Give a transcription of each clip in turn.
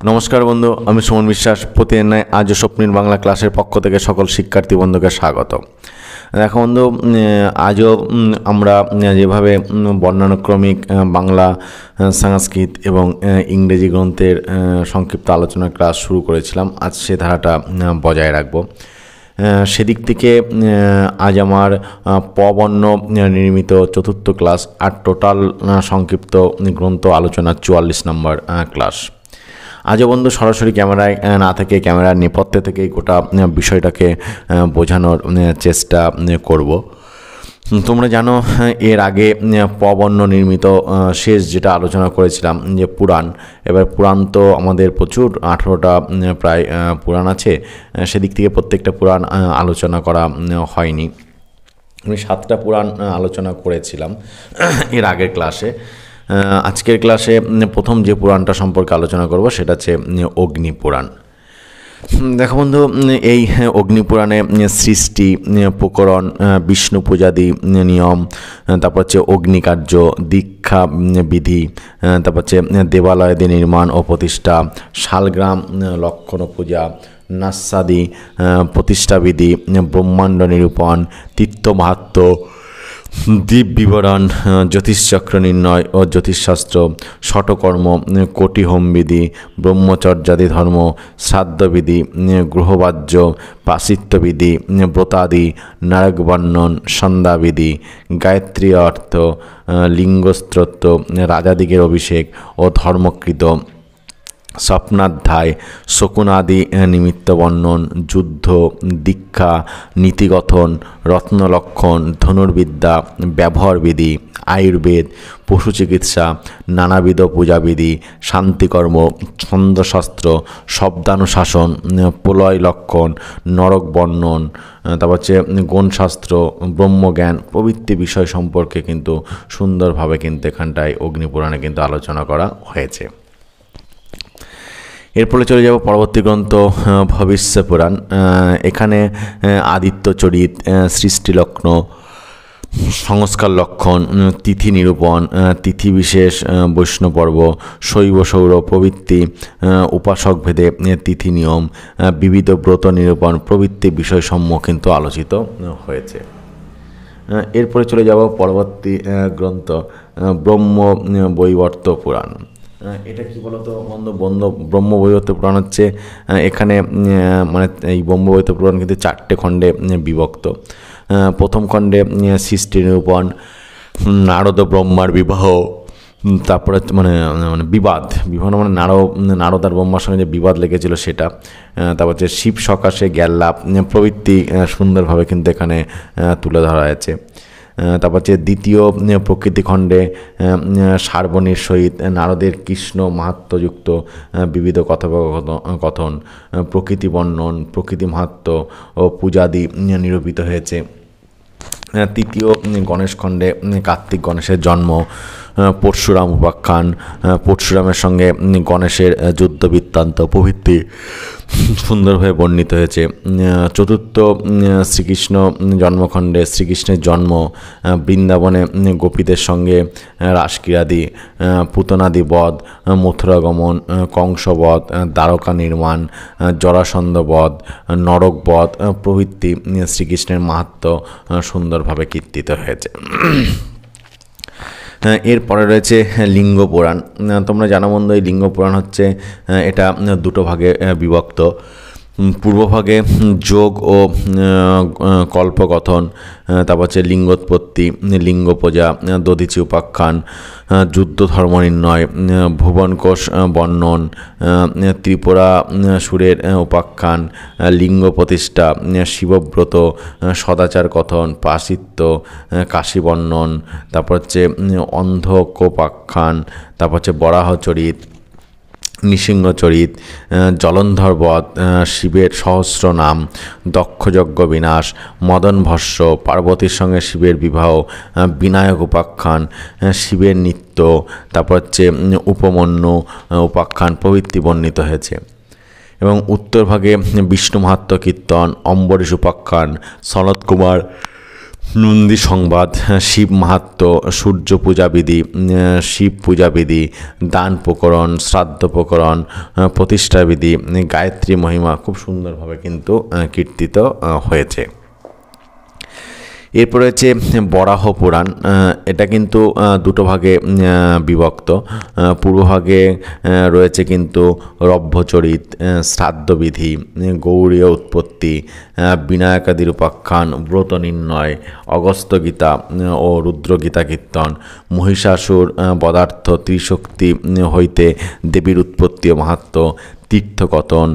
নমস্কার বন্ধু, আমি সুমন বিশ্বাস। প্রতিদিন নয় আজও স্বপ্নিল বাংলা ক্লাসের পক্ষ থেকে সকল শিক্ষার্থী বন্ধুকে স্বাগত। দেখো বন্ধু, আজও আমরা যেভাবে বর্ণানুক্রমিক বাংলা, সংস্কৃত এবং ইংরেজি গ্রন্থের সংক্ষিপ্ত আলোচনার ক্লাস শুরু করেছিলাম, আজ সে ধারাটা বজায় রাখব। সেদিক থেকে আজ আমার পবর্ণ নির্মিত চতুর্থ ক্লাস আর টোটাল সংক্ষিপ্ত গ্রন্থ আলোচনা 44 নম্বর ক্লাস। আজও বন্ধু সরাসরি ক্যামেরায় না থেকে ক্যামেরার নেপথ্যে থেকেই গোটা বিষয়টাকে বোঝানোর চেষ্টা করব। তোমরা জানো এর আগে পবর্ণ নির্মিত শেষ যেটা আলোচনা করেছিলাম যে পুরাণ। এবার পুরাণ তো আমাদের প্রচুর 18টা প্রায় পুরাণ আছে, সেদিক থেকে প্রত্যেকটা পুরাণ আলোচনা করা হয়নি। আমি 7টা পুরাণ আলোচনা করেছিলাম এর আগের ক্লাসে। আজকের ক্লাসে প্রথম যে পুরাণটা সম্পর্কে আলোচনা করব সেটা হচ্ছে অগ্নি পুরাণ। দেখো বন্ধু, এই অগ্নি পুরাণে সৃষ্টি, প্রকরণ, বিষ্ণু পূজাদি নিয়ম, তারপর হচ্ছে অগ্নিকার্য, দীক্ষা বিধি, তারপর হচ্ছে দেবালয়াদি নির্মাণ ও প্রতিষ্ঠা, শালগ্রাম লক্ষণ পূজা, নাস্যাদি প্রতিষ্ঠাবিধি, ব্রহ্মাণ্ড নিরূপণ, তীর্থমাহাত্ম্য, দ্বীপ বিবরণ, জ্যোতিষচক্র নির্ণয় ও জ্যোতিষশাস্ত্র, ষটকর্ম, কোটি হোমবিধি, ব্রহ্মচর্যাদি ধর্ম, শ্রাদ্ধবিধি, গ্রহবাহ্য, পাশিত্ববিধি, ব্রতাদি, নারকবর্ণন, সন্ধ্যাবিধি, গায়ত্রী অর্থ, লিঙ্গস্তোত্র, রাজাদিগের অভিষেক ও ধর্মকৃত, স্বপ্নাধ্যায়, শকুনাদি নিমিত্ত বর্ণন, যুদ্ধ, দীক্ষা, নীতিগঠন, রত্নলক্ষণ, ধনুর্বিদ্যা, ব্যবহারবিধি, আয়ুর্বেদ, পশু চিকিৎসা, নানাবিধ পূজাবিধি, শান্তিকর্ম, ছন্দশাস্ত্র, শব্দানুশাসন, প্রলয় লক্ষণ, নরক বর্ণন, তারপর হচ্ছে গণশাস্ত্র, ব্রহ্মজ্ঞান প্রভৃতি বিষয় সম্পর্কে কিন্তু সুন্দরভাবে কিন্তু এখানটায় অগ্নিপুরাণে কিন্তু আলোচনা করা হয়েছে। এরপরে চলে যাব পরবর্তী গ্রন্থ ভবিষ্য পুরাণ। এখানে আদিত্য চরিত, সৃষ্টি লগ্ন, সংস্কার লক্ষণ, তিথি নিরূপণ, তিথি বিশেষ, বৈষ্ণব পর্ব, শৈব সৌর প্রবৃত্তি, উপাসক ভেদে তিথি নিয়ম, বিবিধ ব্রত নিরূপণ প্রভৃতি বিষয়সমূহ কিন্তু আলোচিত হয়েছে। এরপরে চলে যাব পরবর্তী গ্রন্থ ব্রহ্ম বৈবর্ত পুরাণ। এটা কি বলতো বন্ধু, ব্রহ্মবৈবর্ত পুরাণ হচ্ছে এখানে মানে এই ব্রহ্মবৈবর্ত পুরাণ কিন্তু 4টে খণ্ডে বিভক্ত। প্রথম খণ্ডে সৃষ্টি নিরূপণ, নারদ ব্রহ্মার বিবাহ, তারপরে মানে মানে বিবাদ মানে নারদ আর ব্রহ্মার সঙ্গে যে বিবাদ লেগেছিল সেটা, তারপর হচ্ছে শিব সকাশে জ্ঞান লাভ প্রভৃতি সুন্দরভাবে কিন্তু এখানে তুলে ধরা হয়েছে। তারপর হচ্ছে দ্বিতীয় প্রকৃতিখণ্ডে সার্বণীর সহিত নারদের কৃষ্ণ মাহাত্ম্যযুক্ত বিবিধ কথোপকথন, প্রকৃতি বর্ণন, প্রকৃতি মাহাত্ম্য ও পূজাদি নিরূপিত হয়েছে। তৃতীয় গণেশ খণ্ডে কার্তিক গণেশের জন্ম, পরশুরাম উপাখ্যান, পরশুরামের সঙ্গে গণেশের যুদ্ধ বৃত্তান্ত প্রভৃতি সুন্দরভাবে বর্ণিত হয়েছে। চতুর্থ শ্রীকৃষ্ণ জন্মখণ্ডে শ্রীকৃষ্ণের জন্ম, বৃন্দাবনে গোপীদের সঙ্গে রাসক্রীড়াদি, পুতনাদি বধ, মথুরাগমন, কংসবধ, দ্বারকা নির্মাণ, জরাসন্ধ বধ, নরক বধ প্রভৃতি শ্রীকৃষ্ণের মাহাত্ম্য সুন্দরভাবে কীর্তিত হয়েছে। এরপরে রয়েছে লিঙ্গ পুরাণ। তোমরা জানো বন্ধু, এই লিঙ্গ পুরাণ হচ্ছে এটা দুটো ভাগে বিভক্ত। পূর্বভাগে যোগ ও কল্পকথন, তারপর হচ্ছে লিঙ্গোৎপত্তি, লিঙ্গ পূজা, দধিচি উপাখ্যান, যুদ্ধ ধর্ম নির্ণয়, ভুবনকোষ বর্ণন, ত্রিপুরা সুরের উপাখ্যান, লিঙ্গ প্রতিষ্ঠা, শিবব্রত, সদাচার কথন, পাশিত্য, কাশী বর্ণন, তারপর হচ্ছে অন্ধকোপাখ্যান, তারপর হচ্ছে বরাহচরিত, নৃসিংহচরিত, জলন্ধর বধ, শিবের সহস্র নাম, দক্ষযজ্ঞ বিনাশ, মদন ভস্য, পার্বতীর সঙ্গে শিবের বিবাহ, বিনায়ক উপাখ্যান, শিবের নৃত্য, তারপর হচ্ছে উপমন্যু উপাখ্যান প্রভৃতি বর্ণিত হয়েছে। এবং উত্তরভাগে বিষ্ণু মাহাত্ম্য কীর্তন, অম্বরীশ উপাখ্যান, সনৎ কুমার নন্দী সংবাদ, শিব মাহাত্ম্য, সূর্য পূজাবিধি, শিব পূজাবিধি, দান প্রকরণ, শ্রাদ্ধ প্রকরণ, প্রতিষ্ঠাবিধি, গায়ত্রী মহিমা খুব সুন্দরভাবে কিন্তু কীর্তিত হয়েছে। এরপর রয়েছে বরাহ পুরাণ। এটা কিন্তু দুটো ভাগে বিভক্ত। পূর্বভাগে রয়েছে কিন্তু রব্যচরিত, শ্রাদ্ধবিধি, গৌড়ীয় উৎপত্তি, বিনায়কাদির উপাখ্যান, ব্রত নির্ণয়, অগস্ত্য গীতা ও রুদ্রগীতা কীর্তন, মহিষাসুর বদার্থ, ত্রিশক্তি হইতে দেবীর উৎপত্তি ও মাহাত্ম্য, তীর্থকথন,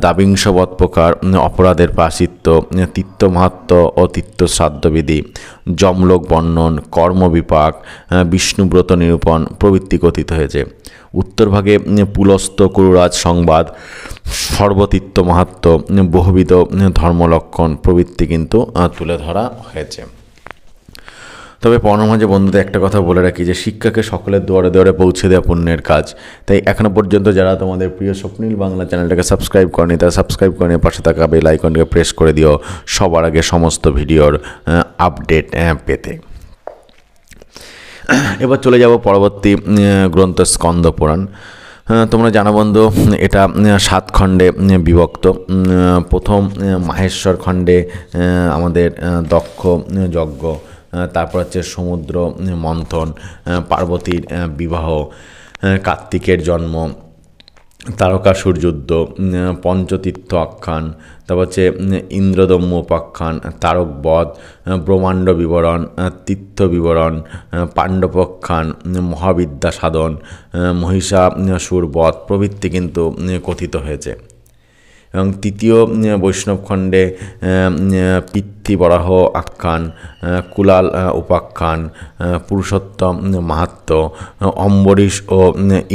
দ্বাবিংশবৎ প্রকার অপরাধের প্রায়শ্চিত্ত, তীর্থ মাহাত্ম্য ও তীর্থ শ্রাদ্ধবিধি, যমলোক বর্ণন, কর্মবিপাক, বিষ্ণুব্রত নিরূপণ প্রভৃতি কথিত হয়েছে। উত্তরভাগে পুলস্ত কুরুরাজ সংবাদ, সর্বতীর্থ মাহাত্ম্য, বহুবিধ ধর্মলক্ষণ প্রভৃতি কিন্তু তুলে ধরা হয়েছে। তবে পড়ানোর মাঝে বন্ধুদের একটা কথা বলে রাখি যে শিক্ষাকে সকলের দুয়ারে দুয়ারে পৌঁছে দেওয়া পুণ্যের কাজ। তাই এখনও পর্যন্ত যারা তোমাদের প্রিয় স্বপ্নীল বাংলা চ্যানেলটাকে সাবস্ক্রাইব করেনি তারা সাবস্ক্রাইব করে নিয়ে পাশে থাকা বেল আইকনটিকে প্রেস করে দিও সবার আগে সমস্ত ভিডিওর আপডেট পেতে। এবার চলে যাব পরবর্তী গ্রন্থ স্কন্দ পুরাণ। তোমরা জানো বন্ধু এটা 7 খণ্ডে বিভক্ত। প্রথম মাহেশ্বর খণ্ডে আমাদের দক্ষ যজ্ঞ, তারপর হচ্ছে সমুদ্র মন্থন, পার্বতীর বিবাহ, কার্তিকের জন্ম, তারকাসুর যুদ্ধ, পঞ্চতীর্থ আখ্যান, তারপর হচ্ছে ইন্দ্রদম্য উপাখ্যান, তারক বধ, ব্রহ্মাণ্ড বিবরণ, তীর্থ বিবরণ, পাণ্ডবোপাখ্যান, মহাবিদ্যা সাধন, মহিষাসুর বধ প্রভৃতি কিন্তু কথিত হয়েছে। এবং তৃতীয় বৈষ্ণব খণ্ডে পিতৃবরাহ আখ্যান, কুলাল উপাখ্যান, পুরুষোত্তম মাহাত্ম্য, অম্বরীশ ও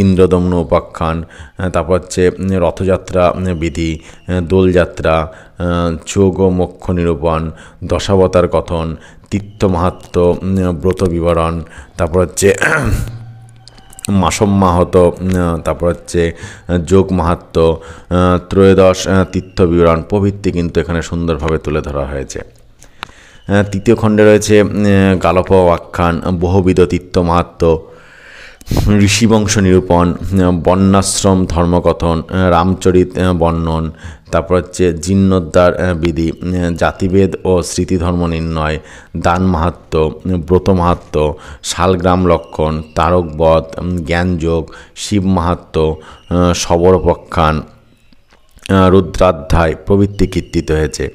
ইন্দ্রদম্ন উপাখ্যান, তারপর হচ্ছে রথযাত্রা বিধি, দোলযাত্রা, যোগ ও মোক্ষ নিরূপণ, দশাবতার কথন, তীর্থ মাহাত্ম্য, ব্রত বিবরণ, তারপর হচ্ছে মাসম্মাহত, তারপর হচ্ছে যোগ মাহাত্ম্য, ত্রয়োদশ তীর্থ বিবরণ প্রভৃতি কিন্তু এখানে সুন্দরভাবে তুলে ধরা হয়েছে। তৃতীয় খণ্ডে রয়েছে গালপ আখ্যান, বহুবিধ তীর্থ মাহাত্ম্য, ঋষিবংশ নিরূপণ, বর্ণাশ্রম ধর্মকথন, রামচরিত বর্ণন, তারপর হচ্ছে জীর্ণোদ্ধার বিধি, জাতিভেদ ও স্মৃতিধর্ম নির্ণয়, দান মাহাত্ম্য, ব্রত মাহাত্ম্য, শালগ্রাম লক্ষণ, তারকবধ, জ্ঞানযোগ, শিব মাহাত্ম্য, শবরোপাখ্যান, রুদ্রাধ্যায় প্রভৃতি কীর্তিত হয়েছে।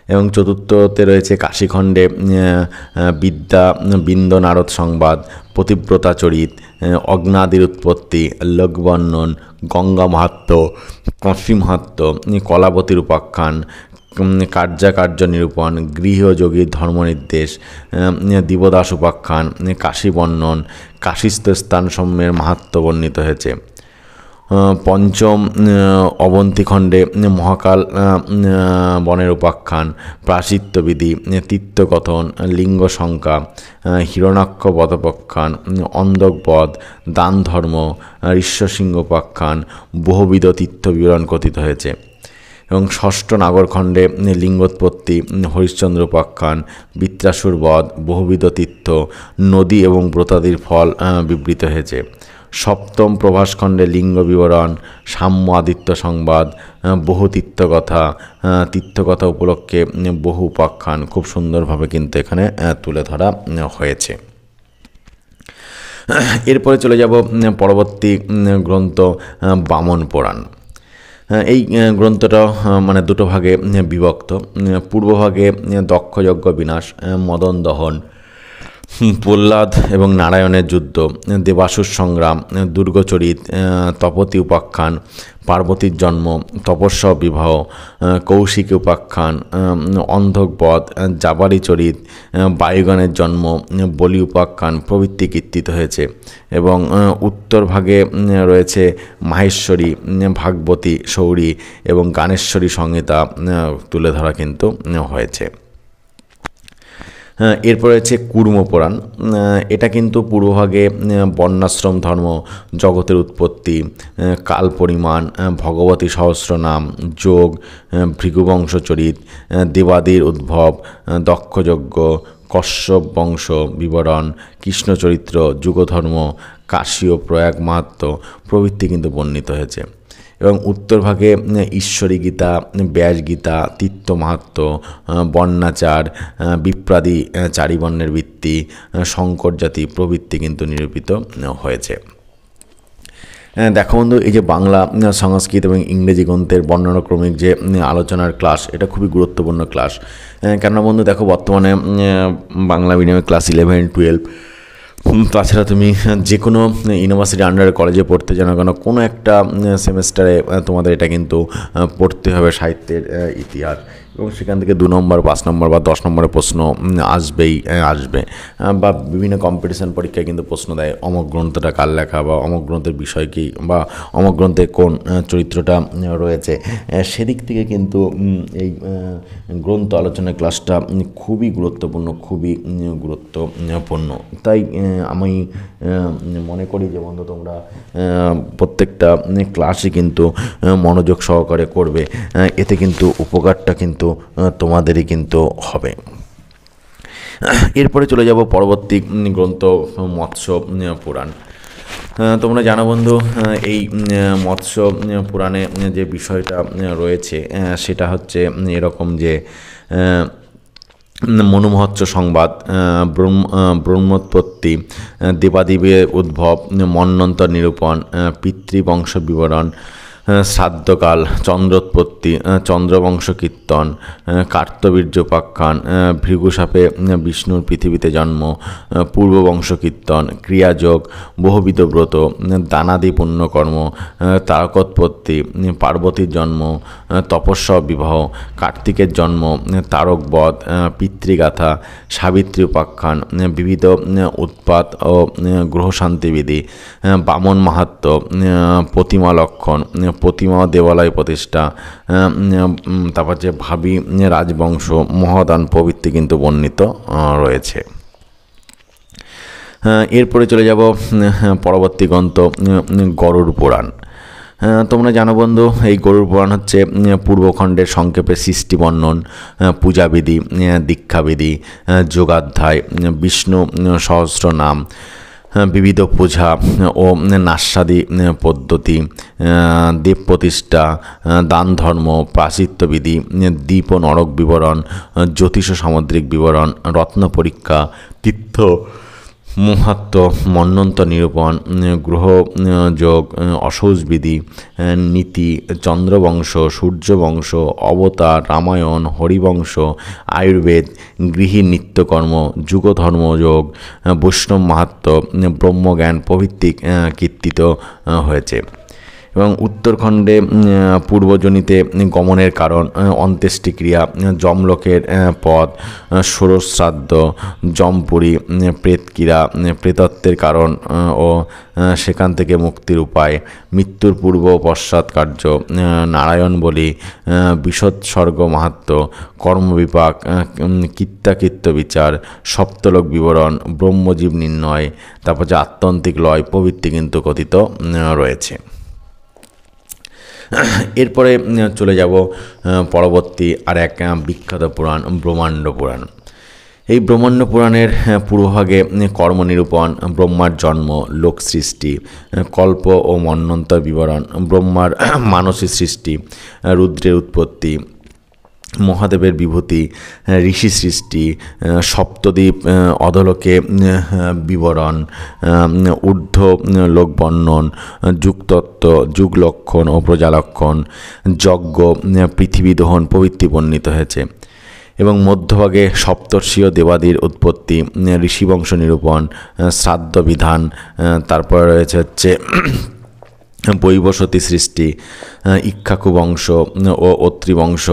এবং চতুর্থতে রয়েছে কাশীখণ্ডে বিদ্যা বিন্দ নারদ সংবাদ, পতিব্রতা চরিত, অগ্নাদির উৎপত্তি, লোকবর্ণন, গঙ্গা মাহাত্ম্য, কাশী মাহাত্ম্য, কলাবতীর উপাখ্যান, কার্যাকার্য নিরূপণ, গৃহযোগীর ধর্মনির্দেশ, দিবদাস উপাখ্যান, কাশী বর্ণন, কাশীস্থ স্থানসমূহের মাহাত্ম্য বর্ণিত হয়েছে। পঞ্চম অবন্তীখণ্ডে মহাকাল বনের উপাখ্যান, প্রায়শ্চিত্তবিধি, তীর্থকথন, লিঙ্গ সংখ্যা, হিরণাক্ষ বধোপাখ্যান, অন্ধকবধ, দান ধর্ম, ঋষ্যসিংহ উপাখ্যান, বহুবিধ তীর্থ বিবরণ কথিত হয়েছে। এবং ষষ্ঠ নাগরখণ্ডে লিঙ্গোৎপত্তি, হরিশ্চন্দ্র উপাখ্যান, বৃত্রাসুর বধ, বহুবিধ তীর্থ, নদী এবং ব্রতাদির ফল বিবৃত হয়েছে। সপ্তম প্রভাসখণ্ডে লিঙ্গ বিবরণ, সাম্য আদিত্য সংবাদ, বহু তীর্থকথা, তীর্থকথা উপলক্ষে বহু উপাখ্যান খুব সুন্দরভাবে কিন্তু এখানে তুলে ধরা হয়েছে। এরপরে চলে যাব পরবর্তী গ্রন্থ বামন পুরাণ। এই গ্রন্থটা মানে দুটো ভাগে বিভক্ত। পূর্বভাগে দক্ষযজ্ঞ বিনাশ, মদন দহন, প্রহ্লাদ এবং নারায়ণের যুদ্ধ, দেবাসুর সংগ্রাম, দুর্গচরিত, তপতী উপাখ্যান, পার্বতীর জন্ম, তপস্যা বিবাহ, কৌশিকী উপাখ্যান, অন্ধকবধ, জাবারি চরিত, বায়ুগণের জন্ম, বলি উপাখ্যান প্রভৃতি কীর্তিত হয়েছে। এবং উত্তর ভাগে রয়েছে মাহেশ্বরী, ভাগবতী, শৌরী এবং গানেশ্বরী সংহিতা তুলে ধরা কিন্তু হয়েছে। এরপর হচ্ছে কুর্ম পুরাণ। এটা কিন্তু পূর্বভাগে বর্ণাশ্রম ধর্ম, জগতের উৎপত্তি, কাল পরিমাণ, ভগবতী সহস্রনাম, যোগ, ভৃগুবংশচরিত, দেবাদির উদ্ভব, দক্ষযজ্ঞ, কশ্যপ বংশ বিবরণ, কৃষ্ণচরিত্র, যুগধর্ম, কাশী ও প্রয়াগ মাহাত্ম্য প্রভৃতি কিন্তু বর্ণিত হয়েছে। এবং উত্তরভাগে ঈশ্বরী গীতা, ব্যাস গীতা, তীর্থ মাহাত্ম্য, বর্ণাচার, বিপ্রাদি, চারিবর্ণের ভিত্তি, শঙ্কর জাতি প্রভৃতি কিন্তু নিরূপিত হয়েছে। দেখো বন্ধু, এই যে বাংলা, সংস্কৃত এবং ইংরেজি গ্রন্থের বর্ণানুক্রমিক যে আলোচনার ক্লাস, এটা খুবই গুরুত্বপূর্ণ ক্লাস। কেননা বন্ধু দেখো, বর্তমানে বাংলা মিডিয়ামে ক্লাস 11, 12, তাছাড়া তুমি যে কোনো ইউনিভার্সিটি আন্ডারে কলেজে পড়তে জানো কেন, কোনো একটা সেমেস্টারে তোমাদের এটা কিন্তু পড়তে হবে, সাহিত্যের ইতিহাস। এবং সেখান থেকে 2 নম্বর, 5 নম্বর বা 10 নম্বরের প্রশ্ন আসবে। বা বিভিন্ন কম্পিটিশান পরীক্ষায় কিন্তু প্রশ্ন দেয়, অমক গ্রন্থটা কার লেখা, বা অমক গ্রন্থের বিষয় কী, বা অমক গ্রন্থে কোন চরিত্রটা রয়েছে। সেদিক থেকে কিন্তু এই গ্রন্থ আলোচনার ক্লাসটা খুবই গুরুত্বপূর্ণ। তাই আমি মনে করি যে বন্ধু, তোমরা প্রত্যেকটা ক্লাসই কিন্তু মনোযোগ সহকারে করবে। এতে কিন্তু উপকারটা কিন্তু তোমাদেরই কিন্তু হবে। এরপরে চলে যাব পরবর্তী গ্রন্থ, মৎস্য পুরাণ। তোমরা জানো বন্ধু, এই মৎস্য পুরাণে যে বিষয়টা রয়েছে সেটা হচ্ছে এরকম যে মনুমহৎস সংবাদ, ব্রহ্মোৎপত্তি, দেবাদিবের উদ্ভব, মন্বন্তর নিরূপণ, পিতৃবংশ বিবরণ, শ্রাদ্ধকাল, চন্দ্রোৎপত্তি, চন্দ্রবংশ কীর্তন, কার্তবীর্যোপাখ্যান, ভৃগুসাপে বিষ্ণুর পৃথিবীতে জন্ম, পূর্ববংশ কীর্তন, ক্রিয়াযোগ, বহুবিধ ব্রত, দানাদি পুণ্যকর্ম, তারকোৎপত্তি, পার্বতীর জন্ম, তপস্যা বিবাহ, কার্তিকের জন্ম, তারকবধ, পিতৃগাথা, সাবিত্রী উপাখ্যান, বিবিধ উৎপাত ও গ্রহশান্তিবিধি, বামন মাহাত্ম্য, প্রতিমা লক্ষণ, প্রতিমা দেবালয় প্রতিষ্ঠা, তারপর যে ভাবি রাজবংশ, মহাদান প্রভৃতি কিন্তু বর্ণিত রয়েছে। এরপরে চলে যাব পরবর্তী গ্রন্থ, গরুড় পুরাণ। তোমরা জানো বন্ধু, এই গরুড় পুরাণ হচ্ছে পূর্বখণ্ডের সংক্ষেপে সৃষ্টি বর্ণন, পূজাবিধি, দীক্ষাবিধি, যোগাধ্যায়, বিষ্ণু সহস্র নাম, বিবিধ পূজা ও নাস্যাদি পদ্ধতি, দেব প্রতিষ্ঠা, দান ধর্ম, প্রায়শ্চিত্তবিধি, দ্বীপ ও নরক বিবরণ, জ্যোতিষ সামুদ্রিক বিবরণ, রত্ন পরীক্ষা, তীর্থ মাহাত্ম্য, মন্বন্তর নিরূপণ, গ্রহযোগ, অসৌচবিধি, নীতি, চন্দ্রবংশ, সূর্যবংশ, অবতার, রামায়ণ, হরিবংশ, আয়ুর্বেদ, গৃহী নিত্যকর্ম, যুগধর্মযোগ, বৈষ্ণব মাহাত্ম্য, ব্রহ্মজ্ঞান প্রভৃতি কীর্তিত হয়েছে। এবং উত্তরখণ্ডে পূর্বজনিতে গমনের কারণ, অন্ত্যেষ্টিক্রিয়া, যমলোকের পদ, ষোড়শ্রাদ্ধ, যমপুরী, প্রেতক্রিয়া, প্রেতত্বের কারণ ও সেখান থেকে মুক্তির উপায়, মৃত্যুর পূর্ব পশ্চাৎ কার্য, নারায়ণ বলি, বিশদসর্গ মাহাত্ম্য, কর্মবিপাক, কৃত্যাকৃত্য বিচার, সপ্তলোক বিবরণ, ব্রহ্মজীব নির্ণয়, তারপর যে আত্যন্তিক লয় প্রভৃতি কিন্তু কথিত রয়েছে। এরপরে চলে যাব পরবর্তী আর এক বিখ্যাত পুরাণ, ব্রহ্মাণ্ড পুরাণ। এই ব্রহ্মাণ্ড পুরাণের পূর্বভাগে কর্মনিরূপণ, ব্রহ্মার জন্ম, লোক সৃষ্টি, কল্প ও মন্বন্তর বিবরণ, ব্রহ্মার মানসী সৃষ্টি, রুদ্রের উৎপত্তি, মহাদেবের বিভূতি, ঋষি সৃষ্টি, সপ্তদ্বীপ অধলোকে বিবরণ, ঊর্ধ্ব লোক বর্ণন, যুগতত্ত্ব, যুগলক্ষণ ও প্রজালক্ষণ, যজ্ঞ, পৃথিবী দহন প্রভৃতি বর্ণিত হয়েছে। এবং মধ্যভাগে সপ্তর্ষীয় দেবাদির উৎপত্তি, ঋষিবংশ নিরূপণ, শ্রাদ্ধ বিধান, তারপরে রয়েছে হচ্ছে বৈবসতী সৃষ্টি, ইক্ষ্বাকু বংশ ও অত্রিবংশ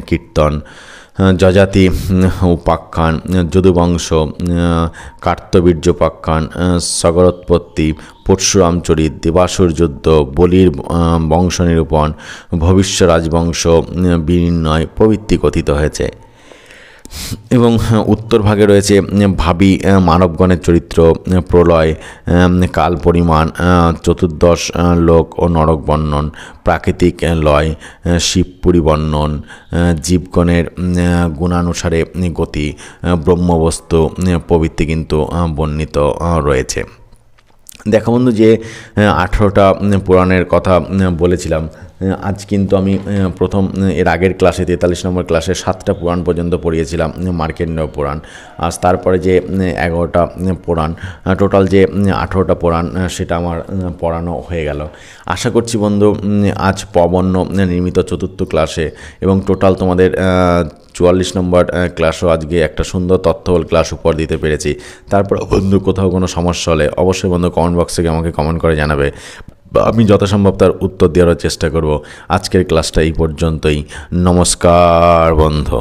কীর্তন, যজাতি উপাখ্যান, যদুবংশ, কার্তবীর্যোপাখ্যান, সগরোৎপত্তি, পরশুরামচরিত, দেবাসুর যুদ্ধ, বলির বংশ নিরূপণ, ভবিষ্য রাজবংশ বিনির্ণয় প্রভৃতি কথিত হয়েছে। এবং উত্তর ভাগে রয়েছে ভাবী মানবগণের চরিত্র, প্রলয়, কাল পরিমাণ, চতুর্দশ লোক ও নরক বর্ণন, প্রাকৃতিক লয়, শিবপুরী বর্ণন, জীবগণের গুণানুসারে গতি, ব্রহ্মবস্তু প্রভৃতি কিন্তু বর্ণিত রয়েছে। দেখো বন্ধু, যে 18টা পুরাণের কথা বলেছিলাম, আজ কিন্তু আমি প্রথম এর আগের ক্লাসে 43 নম্বর ক্লাসে 7টা পুরাণ পর্যন্ত পড়িয়েছিলাম, মার্কেন্ডীয় পুরাণ। আজ তারপরে যে 11টা পুরাণ, টোটাল যে 18টা পুরাণ সেটা আমার পড়ানো হয়ে গেল। আশা করছি বন্ধু আজ পবন্য নির্মিত 4র্থ ক্লাসে এবং টোটাল তোমাদের 44 নম্বর ক্লাসও আজকে একটা সুন্দর তথ্যবল ক্লাস উপহার দিতে পেরেছি। তারপর বন্ধু কোথাও কোনো সমস্যা হলে অবশ্যই বন্ধু কমেন্ট বক্সে আমাকে কমেন্ট করে জানাবে, আমি যথাসম্ভব তার উত্তর দেওয়ার চেষ্টা করব। আজকের ক্লাসটা এই পর্যন্তই। নমস্কার বন্ধু।